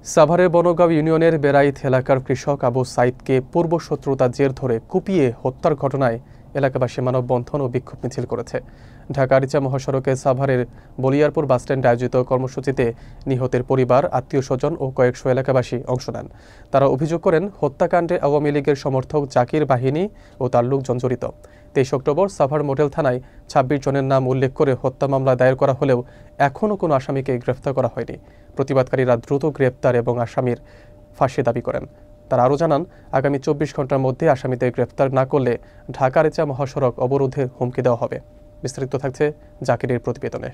সাভারের বনগাঁও ইউনিয়নের বেড়াইত এলাকার কৃষক আবু সাইদকে পূর্ব শত্রুতার জের ধরে কুপিয়ে হত্যার ঘটনায় এলাকাবাসী মানববন্ধন ও বিক্ষোভ মিছিল করেছে। ঢাকা আরিচা মহাসড়কে সাভারের বলিয়ারপুর বাসস্ট্যান্ডে আয়োজিত কর্মসূচিতে নিহতের পরিবার, আত্মীয়স্বজন ও কয়েকশো এলাকাবাসী অংশ নেন। তারা অভিযোগ করেন, হত্যাকাণ্ডে আওয়ামী লীগের সমর্থক জাকির বাহিনী ও তার লোকজন জড়িত। 23 অক্টোবর সাভার মডেল থানায় 26 জনের নাম উল্লেখ করে হত্যা মামলা দায়ের করা হলেও এখনও কোনো আসামিকে গ্রেফতার করা হয়নি। প্রতিবাদকারীরা দ্রুত গ্রেফতার এবং আসামির ফাঁসি দাবি করেন। তারা আরও জানান, আগামী 24 ঘন্টার মধ্যে আসামিদের গ্রেফতার না করলে ঢাকা আরিচা মহাসড়ক অবরোধের হুমকি দেওয়া হবে। বিস্তারিত থাকছে জাকিরের প্রতিবেদনে।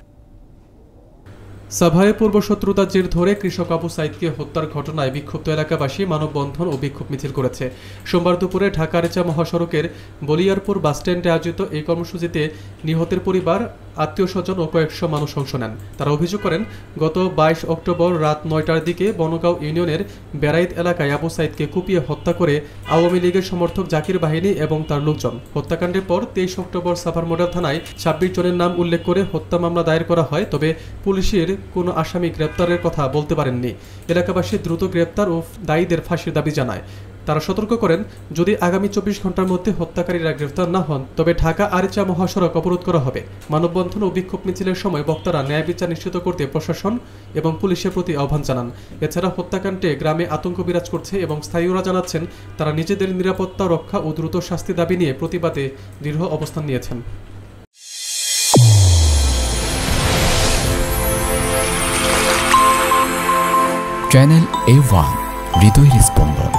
সাভারে পূর্ব শত্রুতার জের ধরে কৃষক আবু সাইদকে হত্যার ঘটনায় বিক্ষুব্ধ এলাকাবাসী মানববন্ধন ও বিক্ষোভ মিছিল করেছে। সোমবার দুপুরে ঢাকা আরিচা মহাসড়কের বলিয়ারপুর বাসস্ট্যান্ডে আয়োজিত এই কর্মসূচিতে নিহতের পরিবার, আত্মীয়স্বজন ও কয়েকশো মানুষ অংশ নেন। তারা অভিযোগ করেন, গত 22 অক্টোবর রাত 9টার দিকে বনগাঁও ইউনিয়নের বেড়াইত এলাকায় আবু সাইদকে কুপিয়ে হত্যা করে আওয়ামী লীগের সমর্থক জাকির বাহিনী এবং তার লোকজন। হত্যাকাণ্ডের পর 23 অক্টোবর সাভার মডেল থানায় 26 জনের নাম উল্লেখ করে হত্যা মামলা দায়ের করা হয়, তবে পুলিশের কোনো আসামি গ্রেপ্তারের কথা বলতে পারেননি। এলাকাবাসী দ্রুত গ্রেপ্তার ও দায়ীদের ফাঁসির দাবি জানায়। তারা সতর্ক করেন, যদি আগামী 24 ঘন্টার মধ্যে হত্যাকারীরা গ্রেফতার না হন তবে ঢাকা আরিচা মহাসড়ক অবরোধ করা হবে। মানববন্ধন ও বিক্ষোভ মিছিলের সময় বক্তারা ন্যায় বিচার নিশ্চিত করতে প্রশাসন এবং পুলিশের প্রতি আহ্বান জানান। এছাড়া হত্যাকাণ্ডে গ্রামে আতঙ্ক বিরাজ করছে এবং স্থানীয়রা জানাচ্ছেন তারা নিজেদের নিরাপত্তা রক্ষা ও দ্রুত শাস্তি দাবি নিয়ে প্রতিবাদে দৃঢ় অবস্থান নিয়েছেন। চ্যানেল A1 হৃদয়ের স্পন্দন।